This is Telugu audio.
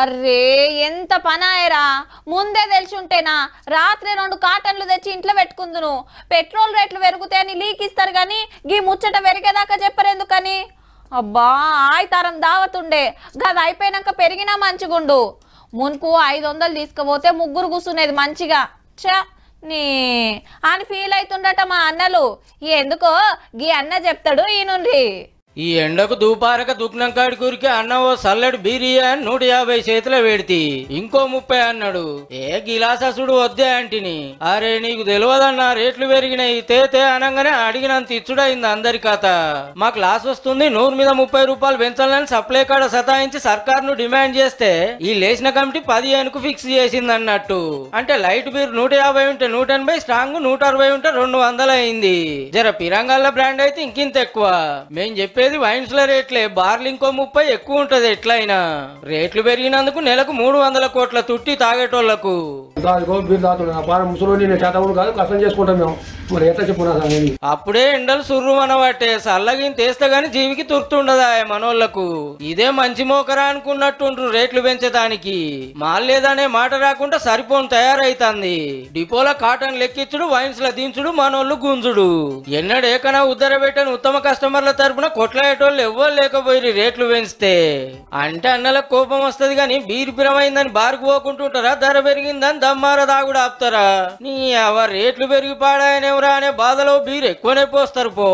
అర్రే ఎంత పనాయరా ముందే తెలిసుంటేనా రాత్రి 2 కాటన్లు తెచ్చి ఇంట్లో పెట్టుకుందును. పెట్రోల్ రేట్లు పెరుగుతాయని లీక్ ఇస్తారు గాని గీ ముచ్చట పెరిగేదాకా చెప్పరెందుకని. అబ్బా ఆయతారం దావతుండే గది అయిపోయినాక పెరిగినా మంచిగుండు. మున్పు 500 తీసుకుపోతే ముగ్గురు కూసునేది మంచిగా. చ నీ అని ఫీల్ అవుతుండట మా అన్నలు. ఎందుకో గీ అన్న చెప్తాడు ఈనుండ్రి. ఈ ఎండకు దూపారక దుఃఖనం కాడి కూరికి అన్న ఓ సల్లడి బీరియా 150 చేతిలో పెడితి. ఇంకో 30 అన్నాడు. ఏ గిలాససుడు వద్దే అంటిని. అరే నీకు తెలియదన్నా రేట్లు పెరిగినాయి తేతే అనగానే అడిగినంత ఇచ్చుడైంది అందరి కథ. మాకు లాస్ వస్తుంది 100 మీద 30 రూపాయలు పెంచాలని సప్లై కాడ సతాయించి సర్కార్ను డిమాండ్ చేస్తే ఈ లేచిన కమిటీ 15కు ఫిక్స్ చేసింది అన్నట్టు. అంటే లైట్ బీర్ 150 ఉంటే 180, స్ట్రాంగ్ 160 ఉంటే 200 అయింది. జర పిరంగల్ల బ్రాండ్ అయితే ఇంకింత ఎక్కువ. మేం చెప్పి వైన్స్ లో రేట్లే బార్లు ఇంకో 30 ఎక్కువ ఉంటది. ఎట్లయినా రేట్లు పెరిగినందుకు నెలకు 300 కోట్ల తుట్టి తాగేటోళ్లకు. అప్పుడే ఎండలు సుర్రు మనవాటే సల్లగిని తెస్తే గాని జీవికి తుర్తుండదా మనోళ్లకు. ఇదే మంచి మోకరా అనుకున్నట్టుండ్రు రేట్లు పెంచడానికి. మాల్లేదనే మాట రాకుండా సరిపోను తయారైతుంది. డిపోల కాటన్ లెక్కించుడు, వైన్స్ ల దించుడు, మనోళ్ళు గుంజుడు. ఎన్నడేకనా ఉద్దర పెట్టని ఉత్తమ కస్టమర్ల తరపున కొట్లాడేటోళ్ళు ఎవ్వరు లేకపోయి రేట్లు పెంచితే. అంటే అన్నలకు కోపం వస్తుంది గాని బీరు పిరమైందని బారుకు పోకుంటుంటారా? ధర పెరిగిందని దమ్మార దాగుడు ఆపుతారా? నీ రేట్లు పెరిగి పాడాయనేవరా అనే బాధలో బీరు ఎక్కువనే పోస్తారు పో.